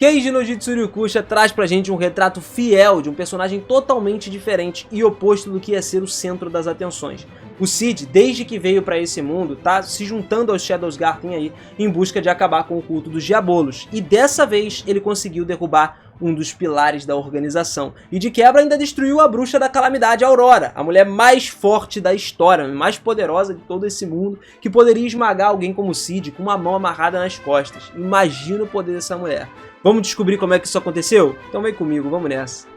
Keiji no Jitsuryukusha traz pra gente um retrato fiel de um personagem totalmente diferente e oposto do que ia ser o centro das atenções. O Cid, desde que veio pra esse mundo, tá se juntando aos Shadowsgarden aí em busca de acabar com o culto dos Diabolos, e dessa vez ele conseguiu derrubar um dos pilares da organização, e de quebra ainda destruiu a bruxa da calamidade Aurora, a mulher mais forte da história, mais poderosa de todo esse mundo, que poderia esmagar alguém como Cid com uma mão amarrada nas costas. Imagina o poder dessa mulher. Vamos descobrir como é que isso aconteceu? Então vem comigo, vamos nessa.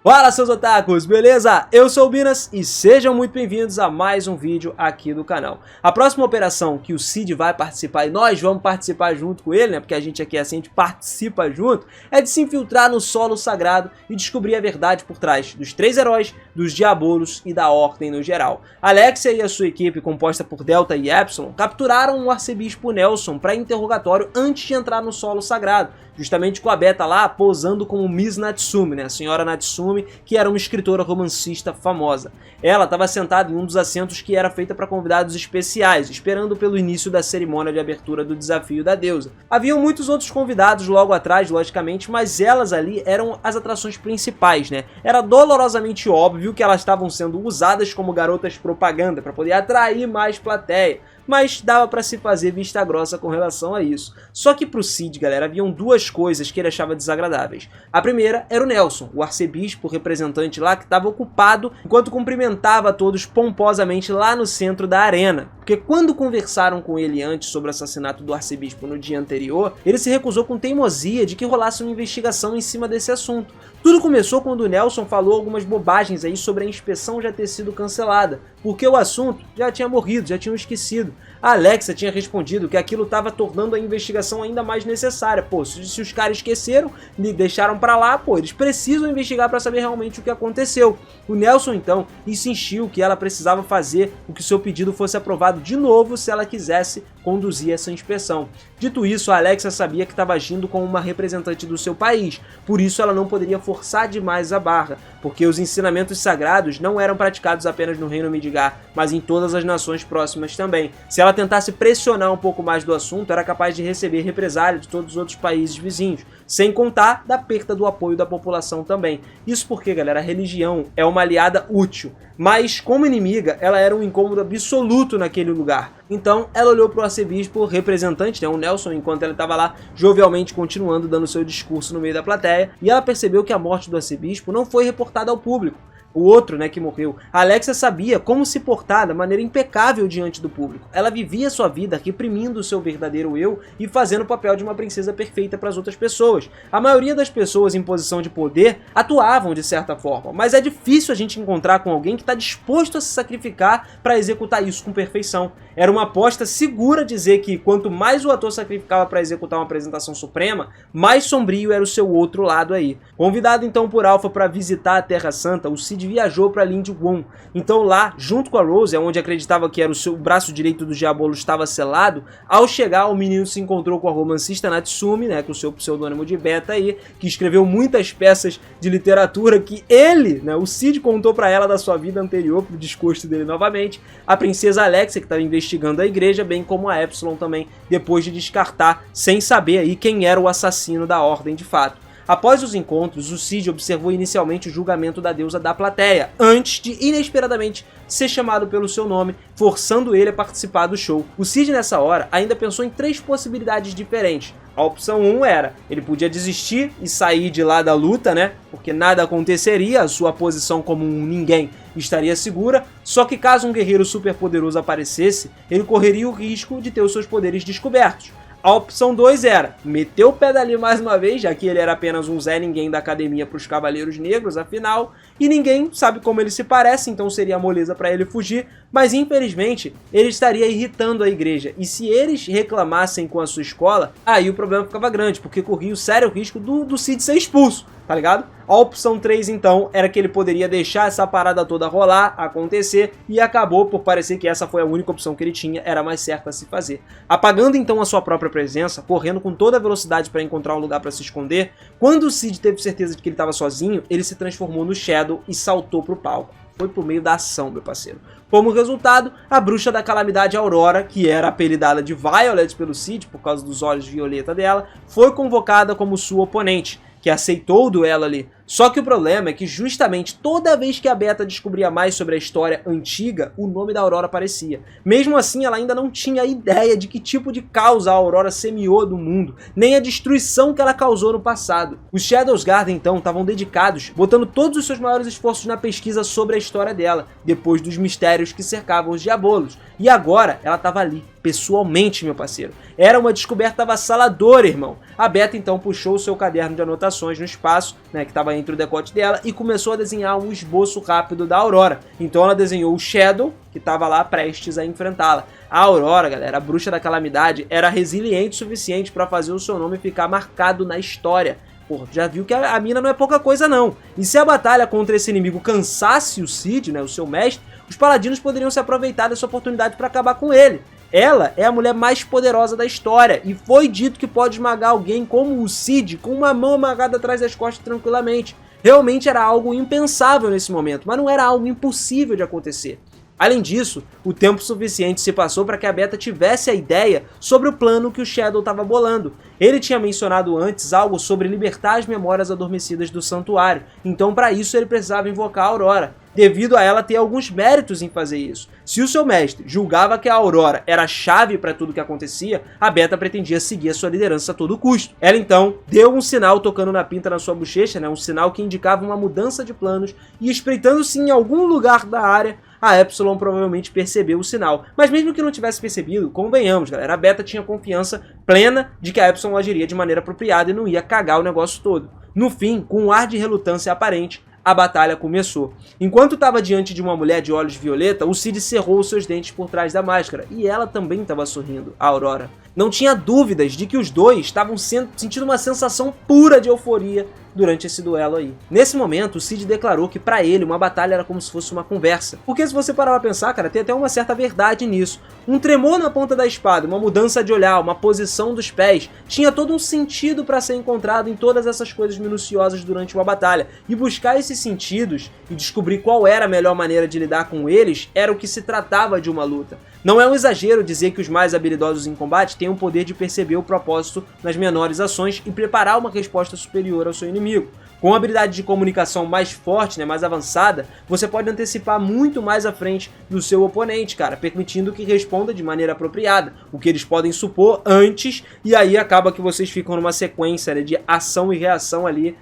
Fala, seus otakus, beleza? Eu sou o Binas e sejam muito bem-vindos a mais um vídeo aqui do canal. A próxima operação que o Cid vai participar e nós vamos participar junto com ele, né? Porque a gente aqui assim, a gente participa junto, é de se infiltrar no solo sagrado e descobrir a verdade por trás dos três heróis, dos Diabolos e da Ordem no geral. Alexia e a sua equipe, composta por Delta e Epsilon, capturaram o arcebispo Nelson para interrogatório antes de entrar no solo sagrado, justamente com a Beta lá posando como Miss Natsumi, né? A senhora Natsumi, que era uma escritora romancista famosa. Ela estava sentada em um dos assentos que era feita para convidados especiais, esperando pelo início da cerimônia de abertura do desafio da deusa. Haviam muitos outros convidados logo atrás, logicamente, mas elas ali eram as atrações principais, né? Era dolorosamente óbvio que elas estavam sendo usadas como garotas propaganda para poder atrair mais plateia, mas dava para se fazer vista grossa com relação a isso. Só que pro Cid, galera, haviam duas coisas que ele achava desagradáveis. A primeira era o Nelson, o arcebispo representante lá que estava ocupado enquanto cumprimentava todos pomposamente lá no centro da arena. Porque quando conversaram com ele antes sobre o assassinato do arcebispo no dia anterior, ele se recusou com teimosia de que rolasse uma investigação em cima desse assunto. Tudo começou quando o Nelson falou algumas bobagens aí sobre a inspeção já ter sido cancelada, porque o assunto já tinha morrido, já tinham esquecido. A Alexia tinha respondido que aquilo estava tornando a investigação ainda mais necessária. Pô, se os caras esqueceram e deixaram pra lá, pô, eles precisam investigar pra saber realmente o que aconteceu. O Nelson então insistiu que ela precisava fazer com que seu pedido fosse aprovado de novo se ela quisesse conduzir essa inspeção. Dito isso, a Alexia sabia que estava agindo como uma representante do seu país, por isso ela não poderia forçar demais a barra, porque os ensinamentos sagrados não eram praticados apenas no reino Midgar, mas em todas as nações próximas também. Se ela tentasse pressionar um pouco mais do assunto, era capaz de receber represália de todos os outros países vizinhos, sem contar da perda do apoio da população também. Isso porque, galera, a religião é uma aliada útil, mas como inimiga, ela era um incômodo absoluto naquele lugar. Então ela olhou para o arcebispo representante, né, o Nelson, enquanto ela estava lá jovialmente continuando dando seu discurso no meio da plateia, e ela percebeu que a morte do arcebispo não foi reportada ao público. O outro, né, que morreu. A Alexia sabia como se portar da maneira impecável diante do público. Ela vivia sua vida reprimindo o seu verdadeiro eu e fazendo o papel de uma princesa perfeita para as outras pessoas. A maioria das pessoas em posição de poder atuavam de certa forma, mas é difícil a gente encontrar com alguém que está disposto a se sacrificar para executar isso com perfeição. Era uma aposta segura dizer que quanto mais o ator sacrificava para executar uma apresentação suprema, mais sombrio era o seu outro lado aí. Convidado então por Alpha para visitar a Terra Santa, o Cid viajou para Lindwon. Então lá, junto com a Rose, onde acreditava que era o braço direito do Diabolo estava selado, ao chegar o menino se encontrou com a romancista Natsumi, né, com o seu pseudônimo de Beta aí, que escreveu muitas peças de literatura que ele, né, o Cid contou para ela da sua vida anterior, pro desgosto dele novamente, a princesa Alexia, que estava investigando a igreja, bem como a Epsilon também, depois de descartar, sem saber aí quem era o assassino da Ordem de fato. Após os encontros, o Cid observou inicialmente o julgamento da deusa da plateia, antes de inesperadamente ser chamado pelo seu nome, forçando ele a participar do show. O Cid nessa hora ainda pensou em três possibilidades diferentes. A opção 1 era, ele podia desistir e sair de lá da luta, né? Porque nada aconteceria, a sua posição como um ninguém estaria segura, só que caso um guerreiro superpoderoso aparecesse, ele correria o risco de ter os seus poderes descobertos. A opção 2 era meter o pé dali mais uma vez, já que ele era apenas um Zé Ninguém da academia para os Cavaleiros Negros, afinal, e ninguém sabe como ele se parece, então seria moleza para ele fugir, mas infelizmente ele estaria irritando a igreja, e se eles reclamassem com a sua escola, aí o problema ficava grande, porque corria o sério risco do Cid ser expulso, tá ligado? A opção 3 então era que ele poderia deixar essa parada toda rolar, acontecer, e acabou por parecer que essa foi a única opção que ele tinha, era mais certa a se fazer. Apagando então a sua própria presença, correndo com toda a velocidade para encontrar um lugar para se esconder, quando o Cid teve certeza de que ele estava sozinho, ele se transformou no Shadow e saltou pro palco. foi por meio da ação, meu parceiro. Como resultado, a bruxa da calamidade Aurora, que era apelidada de Violet pelo Cid por causa dos olhos violeta dela, foi convocada como sua oponente, que aceitou o duelo ali. Só que o problema é que justamente toda vez que a Beta descobria mais sobre a história antiga, o nome da Aurora aparecia. Mesmo assim, ela ainda não tinha ideia de que tipo de caos a Aurora semeou no mundo, nem a destruição que ela causou no passado. Os Shadowsguard, então, estavam dedicados, botando todos os seus maiores esforços na pesquisa sobre a história dela, depois dos mistérios que cercavam os Diabolos. E agora, ela estava ali, pessoalmente, meu parceiro. Era uma descoberta avassaladora, irmão. A Beta, então, puxou o seu caderno de anotações no espaço, né, que estava entre o decote dela, e começou a desenhar um esboço rápido da Aurora. Então ela desenhou o Shadow, que estava lá prestes a enfrentá-la. A Aurora, galera, a bruxa da calamidade, era resiliente o suficiente para fazer o seu nome ficar marcado na história. Porra, já viu que a mina não é pouca coisa não. E se a batalha contra esse inimigo cansasse o Cid, né, o seu mestre, os paladinos poderiam se aproveitar dessa oportunidade para acabar com ele. Ela é a mulher mais poderosa da história e foi dito que pode esmagar alguém como o Cid com uma mão amarrada atrás das costas tranquilamente. Realmente era algo impensável nesse momento, mas não era algo impossível de acontecer. Além disso, o tempo suficiente se passou para que a Beta tivesse a ideia sobre o plano que o Shadow estava bolando. Ele tinha mencionado antes algo sobre libertar as memórias adormecidas do santuário, então para isso ele precisava invocar a Aurora, devido a ela ter alguns méritos em fazer isso. Se o seu mestre julgava que a Aurora era a chave para tudo que acontecia, a Beta pretendia seguir a sua liderança a todo custo. Ela então deu um sinal tocando na pinta na sua bochecha, né, um sinal que indicava uma mudança de planos, e espreitando-se em algum lugar da área, a Epsilon provavelmente percebeu o sinal. Mas mesmo que não tivesse percebido, convenhamos, galera, a Beta tinha confiança plena de que a Epsilon agiria de maneira apropriada e não ia cagar o negócio todo. No fim, com um ar de relutância aparente, a batalha começou. Enquanto estava diante de uma mulher de olhos violeta, o Cid cerrou os seus dentes por trás da máscara, e ela também estava sorrindo, a Aurora. Não tinha dúvidas de que os dois estavam sentindo uma sensação pura de euforia durante esse duelo aí. Nesse momento, o Cid declarou que pra ele uma batalha era como se fosse uma conversa. Porque se você parar pra pensar, cara, tem até uma certa verdade nisso. Um tremor na ponta da espada, uma mudança de olhar, uma posição dos pés, tinha todo um sentido para ser encontrado em todas essas coisas minuciosas durante uma batalha. E buscar esses sentidos e descobrir qual era a melhor maneira de lidar com eles era o que se tratava de uma luta. Não é um exagero dizer que os mais habilidosos em combate têm o poder de perceber o propósito nas menores ações e preparar uma resposta superior ao seu inimigo. Com a habilidade de comunicação mais forte, né, mais avançada, você pode antecipar muito mais à frente do seu oponente, cara, permitindo que responda de maneira apropriada, o que eles podem supor antes, e aí acaba que vocês ficam numa sequência, né, de ação e reação ali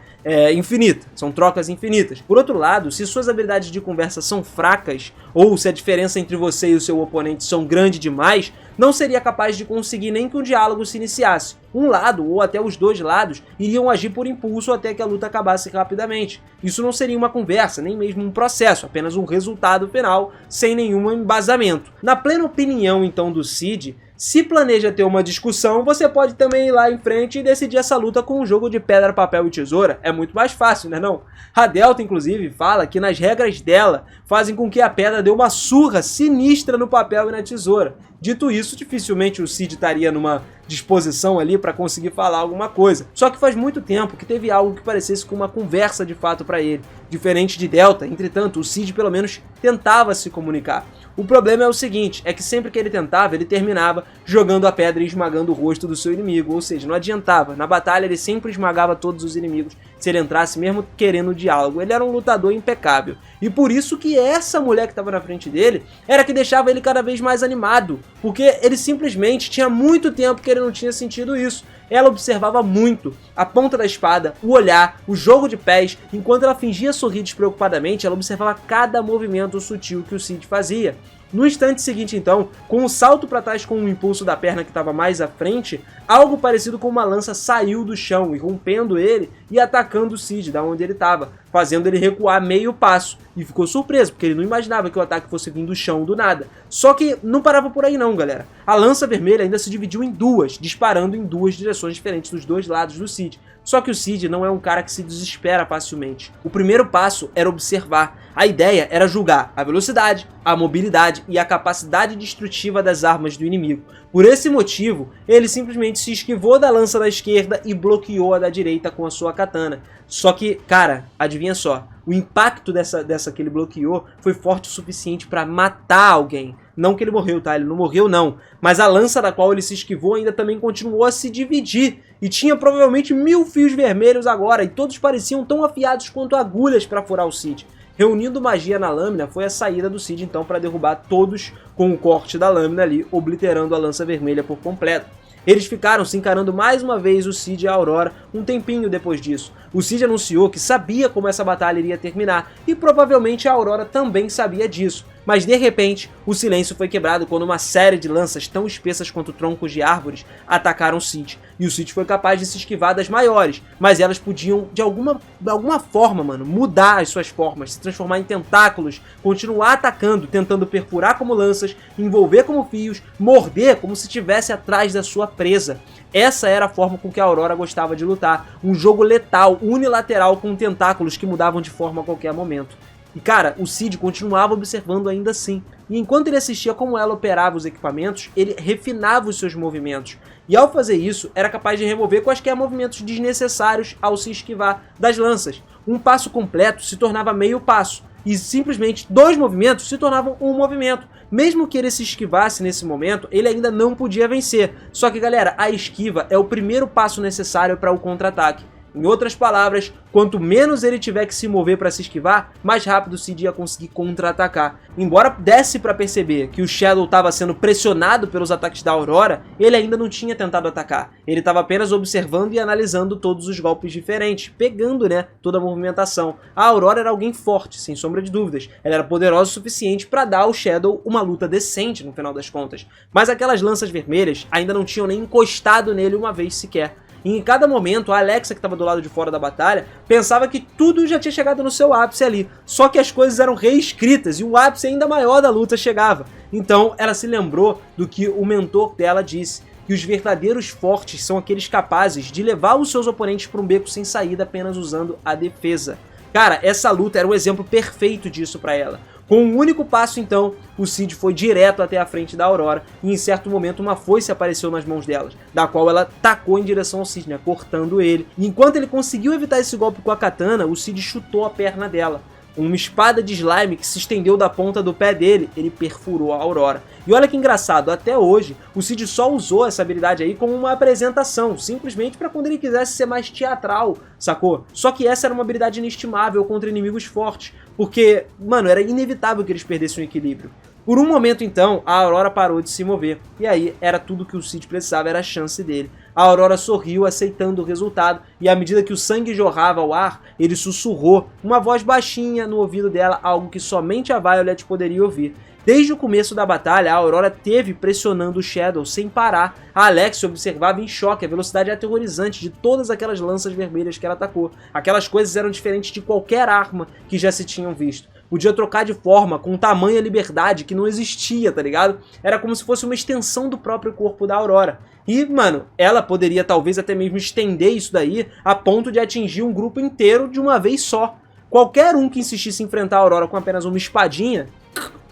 infinita, são trocas infinitas. Por outro lado, se suas habilidades de conversa são fracas, ou se a diferença entre você e o seu oponente são grande demais, não seria capaz de conseguir nem que um diálogo se iniciasse. Um lado, ou até os dois lados, iriam agir por impulso até que a luta acabasse rapidamente. Isso não seria uma conversa, nem mesmo um processo, apenas um resultado final, sem nenhum embasamento. Na plena opinião, então, do Cid, se planeja ter uma discussão, você pode também ir lá em frente e decidir essa luta com um jogo de pedra, papel e tesoura. É muito mais fácil, né não? A Delta, inclusive, fala que nas regras dela fazem com que a pedra dê uma surra sinistra no papel e na tesoura. Dito isso, dificilmente o Cid estaria numa disposição ali para conseguir falar alguma coisa. Só que faz muito tempo que teve algo que parecesse com uma conversa de fato para ele. Diferente de Delta, entretanto, o Cid pelo menos tentava se comunicar. O problema é o seguinte, é que sempre que ele tentava, ele terminava jogando a pedra e esmagando o rosto do seu inimigo, ou seja, não adiantava. Na batalha ele sempre esmagava todos os inimigos se ele entrasse mesmo querendo diálogo. Ele era um lutador impecável. E por isso que essa mulher que estava na frente dele era que deixava ele cada vez mais animado, porque ele simplesmente tinha muito tempo que ele não tinha sentido isso. Ela observava muito a ponta da espada, o olhar, o jogo de pés. Enquanto ela fingia sorrir despreocupadamente, ela observava cada movimento sutil que o Cid fazia. No instante seguinte, então, com um salto para trás com o impulso da perna que estava mais à frente, algo parecido com uma lança saiu do chão, irrompendo ele e atacando o Cid da onde ele estava, fazendo ele recuar meio passo. E ficou surpreso, porque ele não imaginava que o ataque fosse vir do chão do nada. Só que não parava por aí não, galera. A lança vermelha ainda se dividiu em duas, disparando em duas direções diferentes dos dois lados do Cid. Só que o Cid não é um cara que se desespera facilmente. O primeiro passo era observar. A ideia era julgar a velocidade, a mobilidade e a capacidade destrutiva das armas do inimigo. Por esse motivo, ele simplesmente se esquivou da lança da esquerda e bloqueou a da direita com a sua katana. Só que, cara, adivinha só, o impacto dessa que ele bloqueou foi forte o suficiente pra matar alguém. Não que ele morreu, tá? Ele não morreu, não. Mas a lança da qual ele se esquivou ainda também continuou a se dividir. E tinha provavelmente 1000 fios vermelhos agora, e todos pareciam tão afiados quanto agulhas pra furar o Cid. Reunindo magia na lâmina foi a saída do Cid então para derrubar todos com o corte da lâmina ali, obliterando a lança vermelha por completo. Eles ficaram se encarando mais uma vez, o Cid e a Aurora, um tempinho depois disso. O Cid anunciou que sabia como essa batalha iria terminar, e provavelmente a Aurora também sabia disso. Mas de repente, o silêncio foi quebrado quando uma série de lanças tão espessas quanto troncos de árvores atacaram o Cid. E o Cid foi capaz de se esquivar das maiores, mas elas podiam, de alguma forma, mano, mudar as suas formas, se transformar em tentáculos, continuar atacando, tentando perfurar como lanças, envolver como fios, morder como se estivesse atrás da sua presa. Essa era a forma com que a Aurora gostava de lutar, um jogo letal, unilateral, com tentáculos que mudavam de forma a qualquer momento. E cara, o Cid continuava observando ainda assim, e enquanto ele assistia como ela operava os equipamentos, ele refinava os seus movimentos. E ao fazer isso, era capaz de remover quaisquer movimentos desnecessários ao se esquivar das lanças. Um passo completo se tornava meio passo, e simplesmente 2 movimentos se tornavam um movimento. Mesmo que ele se esquivasse nesse momento, ele ainda não podia vencer. Só que galera, a esquiva é o primeiro passo necessário para o contra-ataque. Em outras palavras, quanto menos ele tiver que se mover para se esquivar, mais rápido o Cid ia conseguir contra-atacar. Embora desse para perceber que o Shadow estava sendo pressionado pelos ataques da Aurora, ele ainda não tinha tentado atacar. Ele estava apenas observando e analisando todos os golpes diferentes, pegando, né, toda a movimentação. A Aurora era alguém forte, sem sombra de dúvidas. Ela era poderosa o suficiente para dar ao Shadow uma luta decente no final das contas. Mas aquelas lanças vermelhas ainda não tinham nem encostado nele uma vez sequer. E em cada momento, a Alexa, que estava do lado de fora da batalha, pensava que tudo já tinha chegado no seu ápice ali. Só que as coisas eram reescritas e o ápice ainda maior da luta chegava. Então ela se lembrou do que o mentor dela disse, que os verdadeiros fortes são aqueles capazes de levar os seus oponentes para um beco sem saída apenas usando a defesa. Cara, essa luta era um exemplo perfeito disso para ela. Com um único passo, então, o Cid foi direto até a frente da Aurora e em certo momento uma foice apareceu nas mãos delas, da qual ela tacou em direção ao Cid, né, cortando ele. E enquanto ele conseguiu evitar esse golpe com a katana, o Cid chutou a perna dela. Uma espada de slime que se estendeu da ponta do pé dele, ele perfurou a Aurora. E olha que engraçado, até hoje, o Cid só usou essa habilidade aí como uma apresentação, simplesmente para quando ele quisesse ser mais teatral, sacou? Só que essa era uma habilidade inestimável contra inimigos fortes, porque, mano, era inevitável que eles perdessem o equilíbrio. Por um momento, então, a Aurora parou de se mover, e aí era tudo que o Cid precisava, era a chance dele. A Aurora sorriu, aceitando o resultado, e à medida que o sangue jorrava ao ar, ele sussurrou, uma voz baixinha no ouvido dela, algo que somente a Violet poderia ouvir. Desde o começo da batalha, a Aurora teve pressionando o Shadow sem parar. A Alex observava em choque a velocidade aterrorizante de todas aquelas lanças vermelhas que ela atacou. Aquelas coisas eram diferentes de qualquer arma que já se tinham visto. Podia trocar de forma com tamanha liberdade que não existia, tá ligado? Era como se fosse uma extensão do próprio corpo da Aurora. E, mano, ela poderia talvez até mesmo estender isso daí a ponto de atingir um grupo inteiro de uma vez só. Qualquer um que insistisse em enfrentar a Aurora com apenas uma espadinha,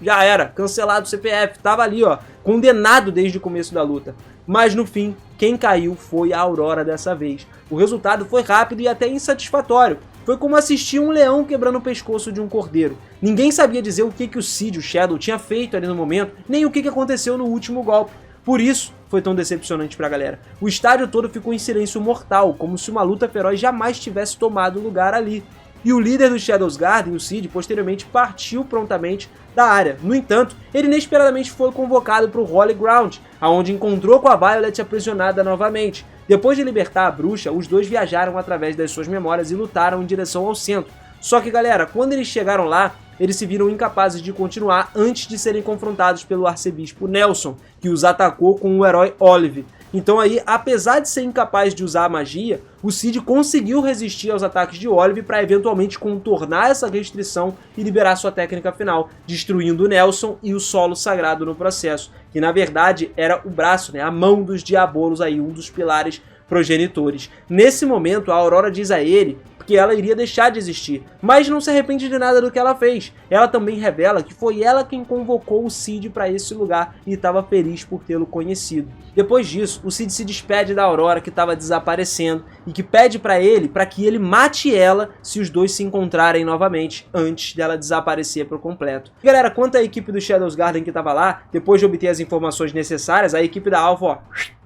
já era, cancelado o CPF, tava ali, ó, condenado desde o começo da luta. Mas no fim, quem caiu foi a Aurora dessa vez. O resultado foi rápido e até insatisfatório. Foi como assistir um leão quebrando o pescoço de um cordeiro. Ninguém sabia dizer o que o Cid, o Shadow, tinha feito ali no momento, nem o que aconteceu no último golpe. Por isso, foi tão decepcionante pra galera. O estádio todo ficou em silêncio mortal, como se uma luta feroz jamais tivesse tomado lugar ali. E o líder do Shadows Garden, o Cid, posteriormente partiu prontamente da área. No entanto, ele inesperadamente foi convocado para o Holy Ground, onde encontrou com a Violet aprisionada novamente. Depois de libertar a bruxa, os dois viajaram através das suas memórias e lutaram em direção ao centro. Só que galera, quando eles chegaram lá, eles se viram incapazes de continuar antes de serem confrontados pelo arcebispo Nelson, que os atacou com o herói Olive. Então aí, apesar de ser incapaz de usar a magia, o Cid conseguiu resistir aos ataques de Olive para eventualmente contornar essa restrição e liberar sua técnica final, destruindo o Nelson e o solo sagrado no processo, que na verdade era o braço, né, a mão dos diabolos aí, um dos pilares progenitores. Nesse momento, a Aurora diz a ele porque ela iria deixar de existir, mas não se arrepende de nada do que ela fez. Ela também revela que foi ela quem convocou o Cid para esse lugar e estava feliz por tê-lo conhecido. Depois disso, o Cid se despede da Aurora, que estava desaparecendo, e que pede para que ele mate ela se os dois se encontrarem novamente, antes dela desaparecer por completo. Galera, quanto à equipe do Shadows Garden que estava lá, depois de obter as informações necessárias, a equipe da Alpha, ó,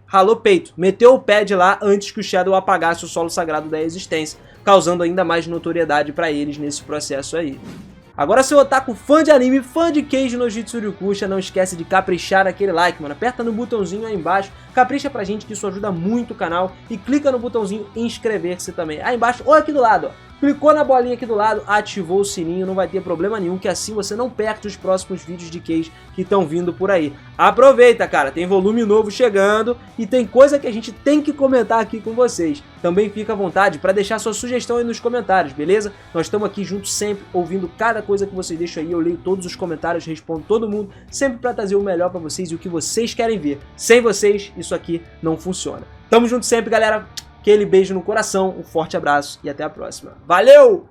ralou peito, meteu o pé de lá antes que o Shadow apagasse o solo sagrado da existência, causando ainda mais notoriedade para eles nesse processo aí. Agora, seu otaku fã de anime, fã de Keiji no Jitsuryukusha, não esquece de caprichar naquele like, mano. Aperta no botãozinho aí embaixo, capricha pra gente que isso ajuda muito o canal e clica no botãozinho inscrever-se também. Aí embaixo ou aqui do lado, ó. Clicou na bolinha aqui do lado, ativou o sininho, não vai ter problema nenhum, que assim você não perde os próximos vídeos de Keiji que estão vindo por aí. Aproveita, cara, tem volume novo chegando e tem coisa que a gente tem que comentar aqui com vocês. Também fica à vontade para deixar sua sugestão aí nos comentários, beleza? Nós estamos aqui juntos sempre, ouvindo cada coisa que vocês deixam aí, eu leio todos os comentários, respondo todo mundo, sempre para trazer o melhor para vocês e o que vocês querem ver. Sem vocês, isso aqui não funciona. Tamo junto sempre, galera. Aquele beijo no coração, um forte abraço e até a próxima. Valeu!